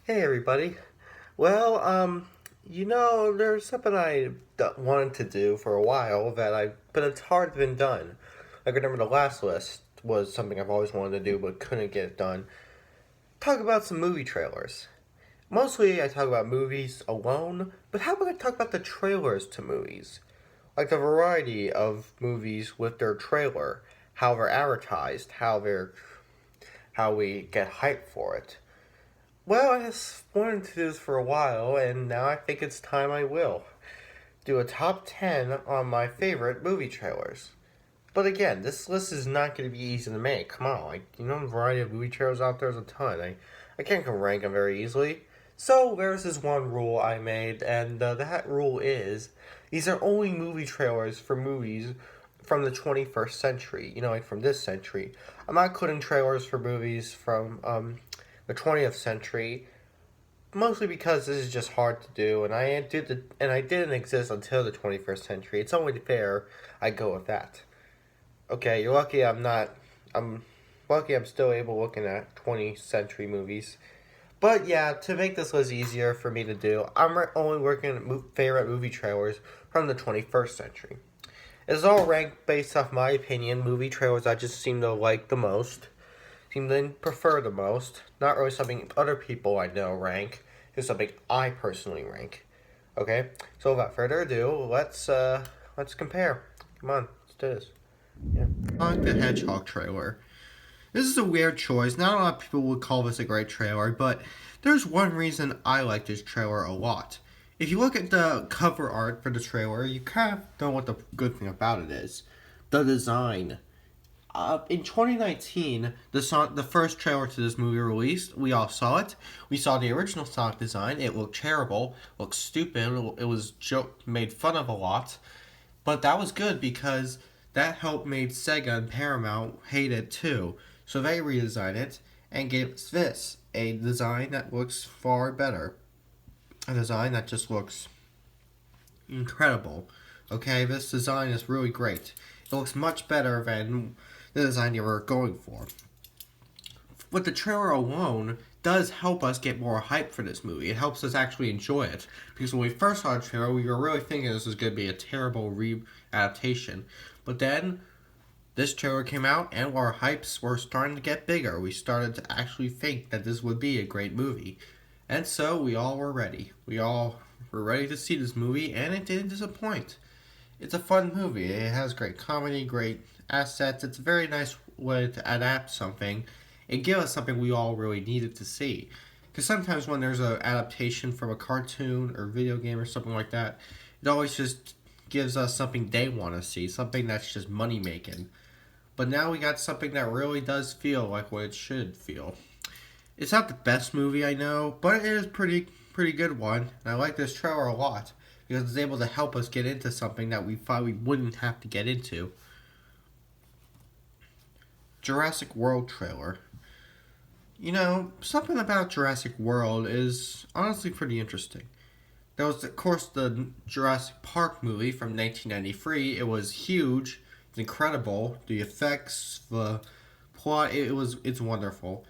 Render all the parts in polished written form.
Hey everybody. Well, there's something wanted to do for a while but it's hard been done. Like I remember the last list was something I've always wanted to do but couldn't get it done. Talk about some movie trailers. Mostly I talk about movies alone, but how about I talk about the trailers to movies? Like the variety of movies with their trailer, how they're advertised, how we get hyped for it. Well, I just wanted to do this for a while, and now I think it's time I will do a top 10 on my favorite movie trailers. But again, this list is not going to be easy to make. Come on, the variety of movie trailers out there's a ton. I can't go rank them very easily. So there's this one rule I made, and that rule is these are only movie trailers for movies from the 21st century. Like from this century. I'm not including trailers for movies from the 20th century, mostly because this is just hard to do, and I didn't exist until the 21st century. It's only fair I go with that. Okay, you're lucky I'm not. I'm lucky I'm still able looking at 20th century movies. But yeah, to make this list easier for me to do, only working at favorite movie trailers from the 21st century. It's all ranked based off my opinion, movie trailers I just seem to like the most, seem to prefer the most. Not really something other people I know rank, just something I personally rank. Okay, so without further ado, let's compare. Come on, let's do this. Yeah. I like the Hedgehog trailer. This is a weird choice. Not a lot of people would call this a great trailer, but there's one reason I like this trailer a lot. If you look at the cover art for the trailer, you kind of know what the good thing about it is. The design. In 2019, the first trailer to this movie released. We all saw it. We saw the original Sonic design. It looked terrible, looked stupid. It was made fun of a lot, but that was good because that helped made Sega and Paramount hate it too. So they redesigned it and gave us this, a design that looks far better. A design that just looks incredible. Okay, this design is really great. It looks much better than the design you were going for. With the trailer alone, does help us get more hype for this movie. It helps us actually enjoy it. Because when we first saw the trailer, we were really thinking this was going to be a terrible re-adaptation. But then, this trailer came out and our hypes were starting to get bigger. We started to actually think that this would be a great movie. And so, we all were ready. We all were ready to see this movie, and it didn't disappoint. It's a fun movie. It has great comedy, great assets. It's a very nice way to adapt something and give us something we all really needed to see. Because sometimes when there's an adaptation from a cartoon or video game or something like that, it always just gives us something they want to see, something that's just money making. But now we got something that really does feel like what it should feel. It's not the best movie I know, but it is pretty good one. And I like this trailer a lot because it's able to help us get into something that we thought we wouldn't have to get into. Jurassic World trailer. Something about Jurassic World is honestly pretty interesting. There was, of course, the Jurassic Park movie from 1993. It was huge. It's incredible. The effects, the plot, it's wonderful.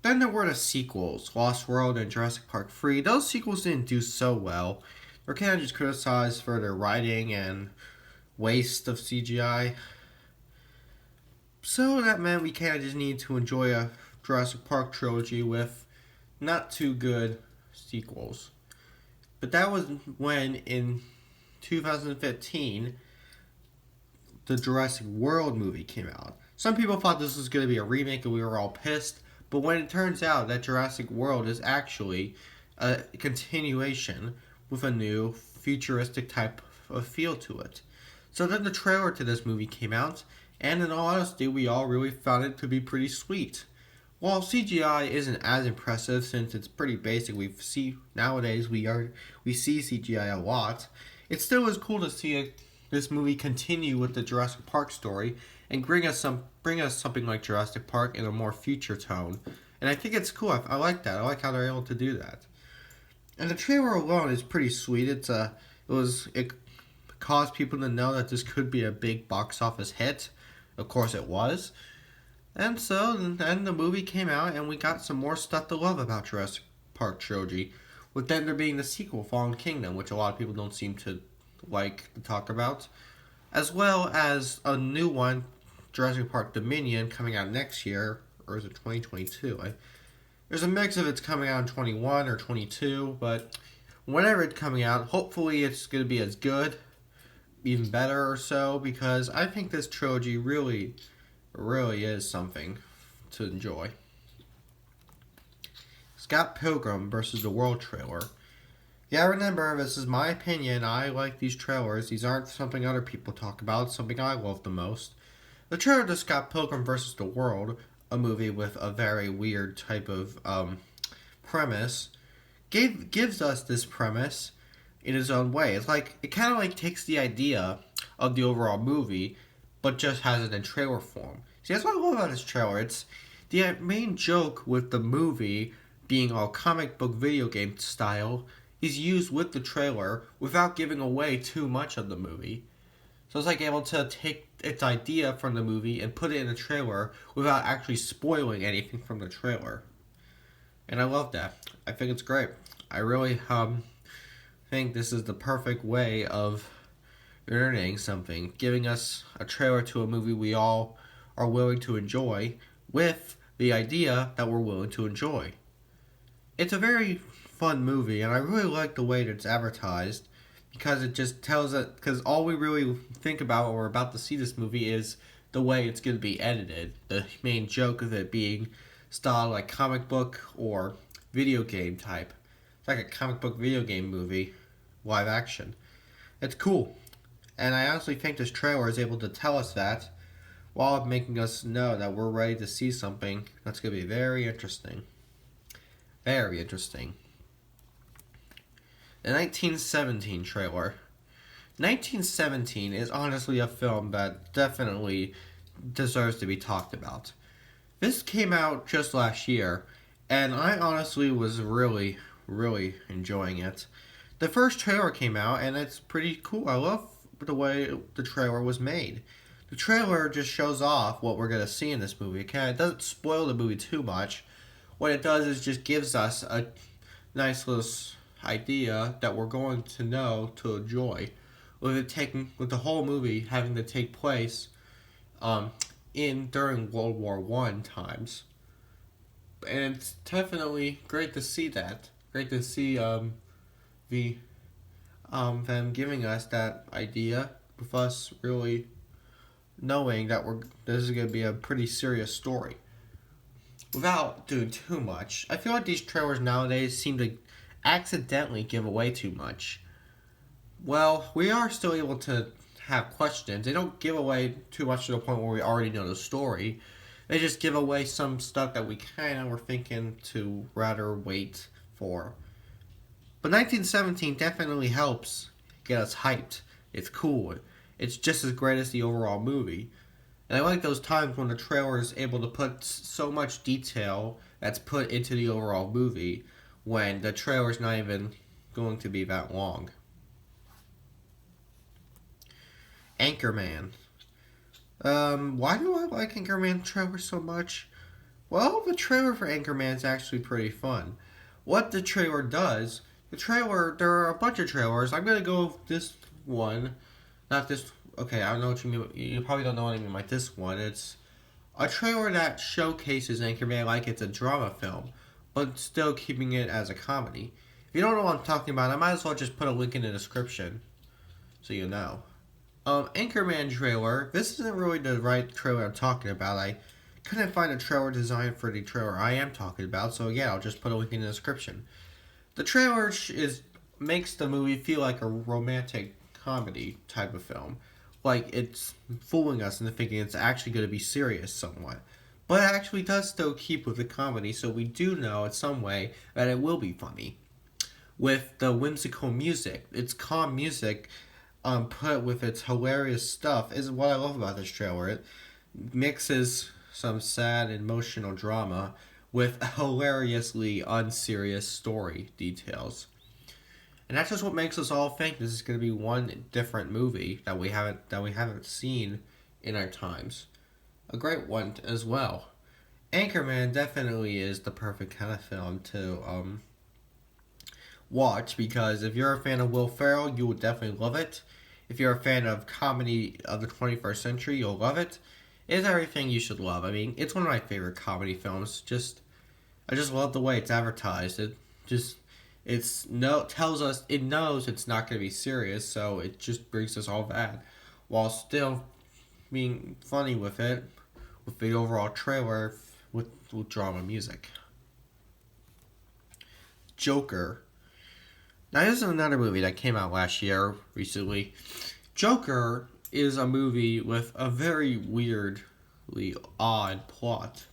Then there were the sequels, Lost World and Jurassic Park 3. Those sequels didn't do so well. They're kind of just criticized for their writing and waste of CGI. So that meant we kind of just needed to enjoy a Jurassic Park trilogy with not too good sequels. But that was when, in 2015, the Jurassic World movie came out. Some people thought this was going to be a remake and we were all pissed. But when it turns out that Jurassic World is actually a continuation with a new futuristic type of feel to it. So then the trailer to this movie came out, and in all honesty, we all really found it to be pretty sweet. While CGI isn't as impressive since it's pretty basic, nowadays we see CGI a lot. It still is cool to see this movie continue with the Jurassic Park story and bring us something like Jurassic Park in a more future tone. And I think it's cool. I like that. I like how they're able to do that. And the trailer alone is pretty sweet. It caused people to know that this could be a big box office hit. Of course, it was. And so then the movie came out, and we got some more stuff to love about Jurassic part trilogy, with then there being the sequel, Fallen Kingdom, which a lot of people don't seem to like to talk about, as well as a new one, Jurassic Park Dominion, coming out next year, or is it 2022? There's a mix of it's coming out in 21 or 22, but whenever it's coming out, hopefully it's going to be as good, even better or so, because I think this trilogy really, really is something to enjoy. Scott Pilgrim versus the World trailer. Yeah, remember, this is my opinion. I like these trailers. These aren't something other people talk about. It's something I love the most. The trailer to Scott Pilgrim versus the World, a movie with a very weird type of premise, gives us this premise in its own way. It's like, it kind of like takes the idea of the overall movie, but just has it in trailer form. See, that's what I love about this trailer. It's the main joke with the movie being all comic book video game style is used with the trailer without giving away too much of the movie. So it's like able to take its idea from the movie and put it in the trailer without actually spoiling anything from the trailer. And I love that. I think it's great. I really think this is the perfect way of learning something, giving us a trailer to a movie we all are willing to enjoy with the idea that we're willing to enjoy. It's a very fun movie, and I really like the way that it's advertised, because it just tells it, because all we really think about when we're about to see this movie is the way it's going to be edited. The main joke of it being styled like comic book or video game type. It's like a comic book video game movie, live action. It's cool. And I honestly think this trailer is able to tell us that while making us know that we're ready to see something that's going to be very interesting. Very interesting. The 1917 trailer. 1917 is honestly a film that definitely deserves to be talked about. This came out just last year, and I honestly was really, really enjoying it. The first trailer came out, and it's pretty cool. I love the way the trailer was made. The trailer just shows off what we're going to see in this movie. It doesn't spoil the movie too much. What it does is just gives us a nice little idea that we're going to know to enjoy, with the whole movie having to take place during World War I times, and it's definitely great to see that. Great to see them giving us that idea, with us really knowing that this is going to be a pretty serious story. Without doing too much, I feel like these trailers nowadays seem to accidentally give away too much. Well, we are still able to have questions. They don't give away too much to the point where we already know the story. They just give away some stuff that we kind of were thinking to rather wait for. But 1917 definitely helps get us hyped. It's cool. It's just as great as the overall movie. And I like those times when the trailer is able to put so much detail that's put into the overall movie when the trailer's not even going to be that long. Anchorman. Why do I like Anchorman trailer so much? Well, the trailer for Anchorman is actually pretty fun. What the trailer does, there are a bunch of trailers. I'm going to go with this one. Not this, okay, I don't know what you mean. You probably don't know what I mean by this one. It's a trailer that showcases Anchorman like it's a drama film, but still keeping it as a comedy. If you don't know what I'm talking about, I might as well just put a link in the description so you know. Anchorman trailer. This isn't really the right trailer I'm talking about. I couldn't find a trailer design for the trailer I am talking about, so yeah, I'll just put a link in the description. The trailer makes the movie feel like a romantic comedy type of film. Like it's fooling us into thinking it's actually going to be serious somewhat. But it actually does still keep with the comedy, so we do know in some way that it will be funny. With the whimsical music, it's calm music put with its hilarious stuff is what I love about this trailer. It mixes some sad emotional drama with hilariously unserious story details. And that's just what makes us all think this is going to be one different movie that we haven't seen in our times. A great one as well. Anchorman definitely is the perfect kind of film to watch, because if you're a fan of Will Ferrell, you will definitely love it. If you're a fan of comedy of the 21st century, you'll love it. It's everything you should love. I mean, it's one of my favorite comedy films. I just love the way it's advertised. Tells us it knows it's not going to be serious, so it just brings us all that, while still being funny with it, with the overall trailer, with drama music. Joker. Now, this is another movie that came out last year, recently. Joker is a movie with a very weirdly odd plot.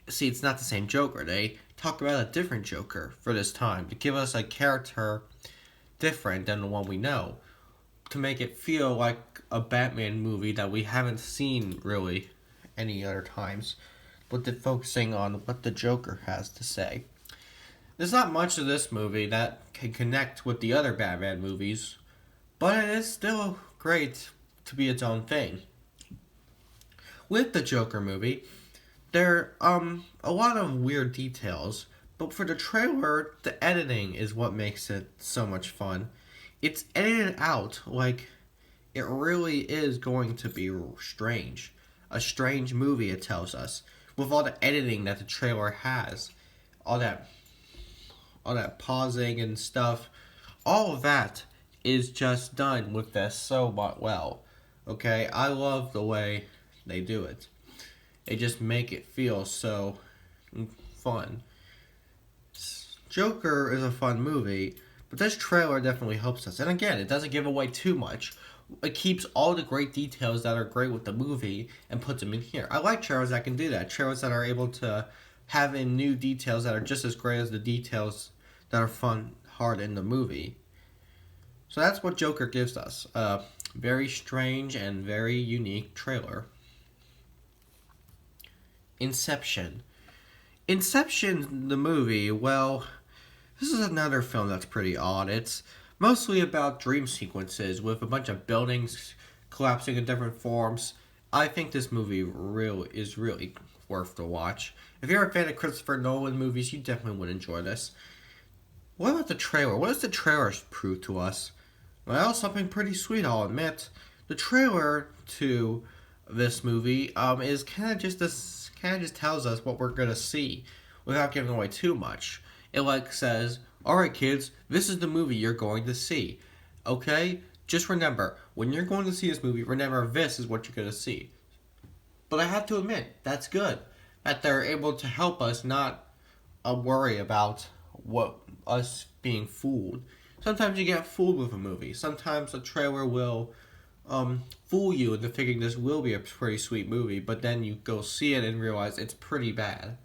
See, it's not the same Joker. They talked about a different Joker for this time, to give us a character different than the one we know, to make it feel like a Batman movie that we haven't seen really any other times, but focusing on what the Joker has to say. There's not much of this movie that can connect with the other Batman movies, but it is still great to be its own thing. With the Joker movie, there are a lot of weird details, but for the trailer, the editing is what makes it so much fun. It's edited out like it really is going to be strange. A strange movie, it tells us, with all the editing that the trailer has. All that pausing and stuff. All of that is just done with this so well. Okay? I love the way they do it. They just make it feel so fun. Joker is a fun movie, but this trailer definitely helps us. And again, it doesn't give away too much. It keeps all the great details that are great with the movie and puts them in here. I like trailers that can do that. Trailers that are able to have in new details that are just as great as the details that are hard in the movie. So that's what Joker gives us. A very strange and very unique trailer. Inception. Inception, the movie, well, this is another film that's pretty odd. It's mostly about dream sequences with a bunch of buildings collapsing in different forms. I think this movie is really worth the watch. If you're a fan of Christopher Nolan movies, you definitely would enjoy this. What about the trailer? What does the trailer prove to us? Well, something pretty sweet, I'll admit. The trailer to this movie is kind of just tells us what we're gonna see without giving away too much. It says, "Alright kids, this is the movie you're going to see. Okay? Just remember, when you're going to see this movie, remember this is what you're gonna see." But I have to admit, that's good. That they're able to help us not worry about us being fooled. Sometimes you get fooled with a movie. Sometimes a trailer will fool you into thinking this will be a pretty sweet movie, but then you go see it and realize it's pretty bad.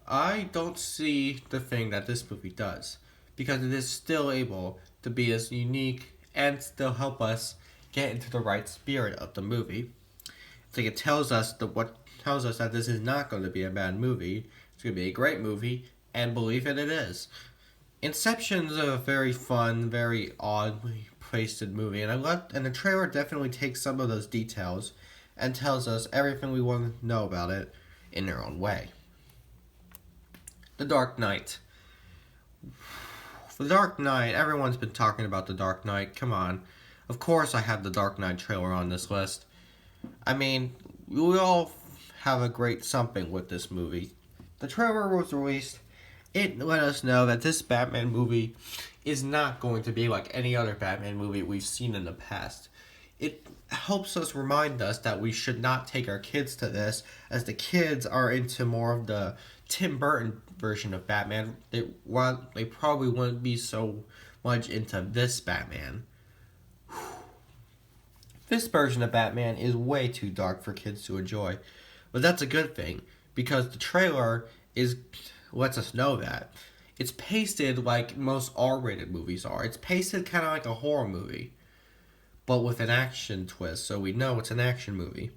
I don't see the thing that this movie does, because it is still able to be as unique and still help us get into the right spirit of the movie. It's like it tells us that this is not going to be a bad movie. It's going to be a great movie, and believe it is. Inception is a very fun, very oddly placed movie, and the trailer definitely takes some of those details and tells us everything we want to know about it in their own way. The Dark Knight. The Dark Knight, everyone's been talking about The Dark Knight. Come on. Of course I have The Dark Knight trailer on this list. I mean, we all have a great something with this movie. The trailer was released. It let us know that this Batman movie is not going to be like any other Batman movie we've seen in the past. It helps us remind us that we should not take our kids to this, as the kids are into more of the Tim Burton version of Batman. They probably wouldn't be so much into this Batman. This version of Batman is way too dark for kids to enjoy. But that's a good thing, because the trailer lets us know that. It's pasted like most R-rated movies are. It's pasted kind of like a horror movie, but with an action twist, so we know it's an action movie.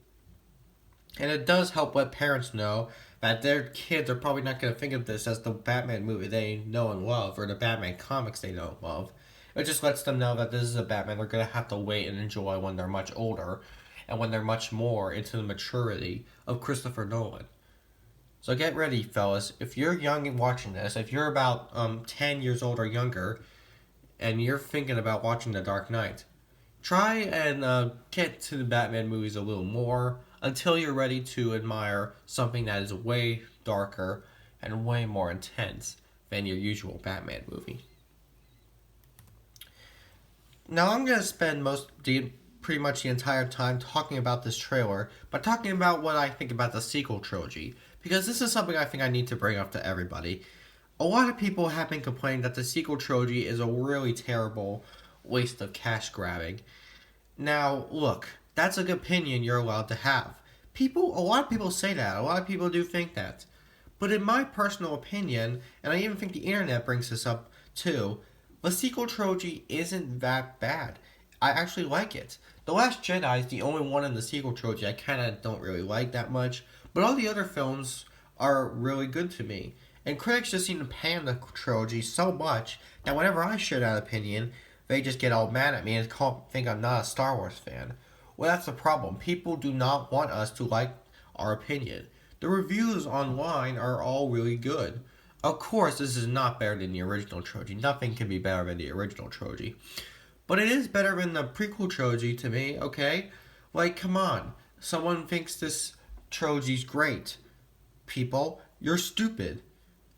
And it does help let parents know that their kids are probably not going to think of this as the Batman movie they know and love, or the Batman comics they know and love. It just lets them know that this is a Batman they're going to have to wait and enjoy when they're much older, and when they're much more into the maturity of Christopher Nolan. So get ready, fellas. If you're young and watching this, if you're about 10 years old or younger, and you're thinking about watching The Dark Knight, try and get to the Batman movies a little more until you're ready to admire something that is way darker and way more intense than your usual Batman movie. Now I'm going to spend pretty much the entire time talking about this trailer, but talking about what I think about the sequel trilogy, because this is something I think I need to bring up to everybody. A lot of people have been complaining that the sequel trilogy is a really terrible waste of cash grabbing. Now, look, that's an opinion you're allowed to have. A lot of people say that. A lot of people do think that. But in my personal opinion, and I even think the internet brings this up too, the sequel trilogy isn't that bad. I actually like it. The Last Jedi is the only one in the sequel trilogy I kind of don't really like that much, but all the other films are really good to me. And critics just seem to pan the trilogy so much that whenever I share that opinion, they just get all mad at me and think I'm not a Star Wars fan. Well, that's the problem. People do not want us to like our opinion. The reviews online are all really good. Of course, this is not better than the original trilogy. Nothing can be better than the original trilogy. But it is better than the prequel trilogy to me, okay? Like, come on. Someone thinks this trilogy's great. People, you're stupid.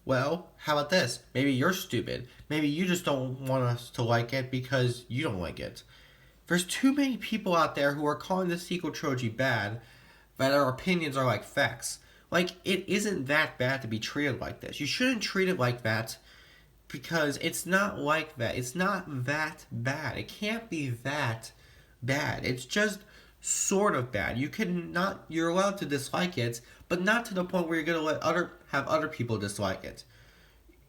Well, how about this? Maybe you're stupid. Maybe you just don't want us to like it because you don't like it. There's too many people out there who are calling the sequel trilogy bad that our opinions are like facts. Like, it isn't that bad to be treated like this. You shouldn't treat it like that because it's not like that. It's not that bad. It can't be that bad. It's just sort of bad. You're allowed to dislike it, but not to the point where you're gonna have other people dislike it.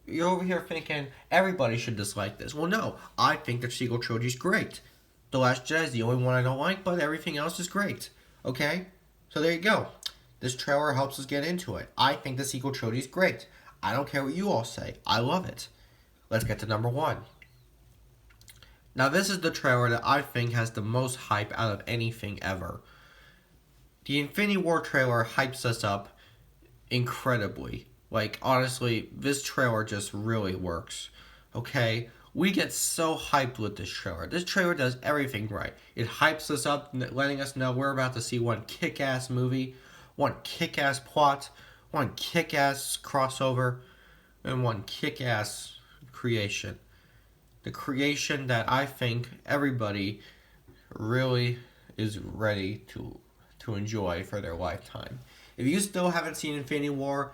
You're over here thinking everybody should dislike this. Well, no, I think the sequel trilogy is great. The Last Jedi is the only one I don't like, but everything else is great. Okay, so there you go. This trailer helps us get into it. I think the sequel trilogy is great. I don't care what you all say. I love it. Let's get to number 1. Now, this is the trailer that I think has the most hype out of anything ever. The Infinity War trailer hypes us up incredibly. Like, honestly, this trailer just really works. Okay? We get so hyped with this trailer. This trailer does everything right. It hypes us up, letting us know we're about to see one kick-ass movie, one kick-ass plot, one kick-ass crossover, and one kick-ass creation. The creation that I think everybody really is ready to enjoy for their lifetime. If you still haven't seen Infinity War,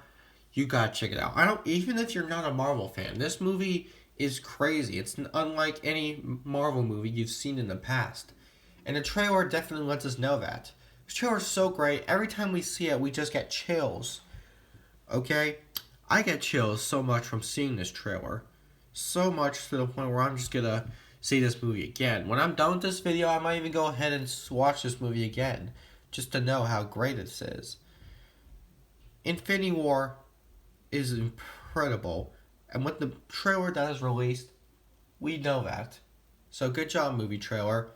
you gotta check it out. Even if you're not a Marvel fan, this movie is crazy. It's unlike any Marvel movie you've seen in the past. And the trailer definitely lets us know that. This trailer is so great. Every time we see it, we just get chills. Okay? I get chills so much from seeing this trailer. So much to the point where I'm just gonna see this movie again. When I'm done with this video, I might even go ahead and watch this movie again, just to know how great this is. Infinity War is incredible, and with the trailer that is released, we know that. So good job, movie trailer.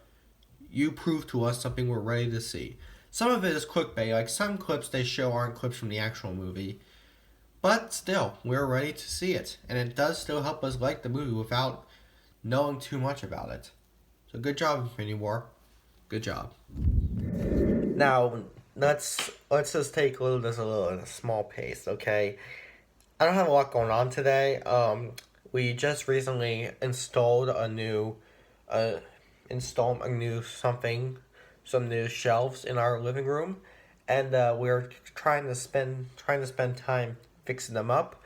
You proved to us something we're ready to see. Some of it is clickbait, like some clips they show aren't clips from the actual movie. But still, we're ready to see it. And it does still help us like the movie without knowing too much about it. So good job, Infinity War. Good job. Now, let's just take this a little at a small pace, okay? I don't have a lot going on today. We just recently installed some new shelves in our living room, and we're trying to spend time fixing them up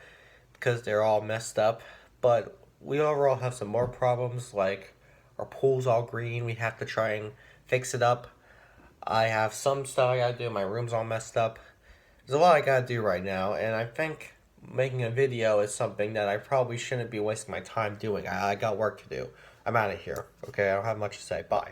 because they're all messed up. But we overall have some more problems, like our pool's all green. We have to try and fix it up. I have some stuff I gotta do. My room's all messed up. There's a lot I gotta do right now, and I think making a video is something that I probably shouldn't be wasting my time doing. I got work to do. I'm out of here. Okay, I don't have much to say. Bye.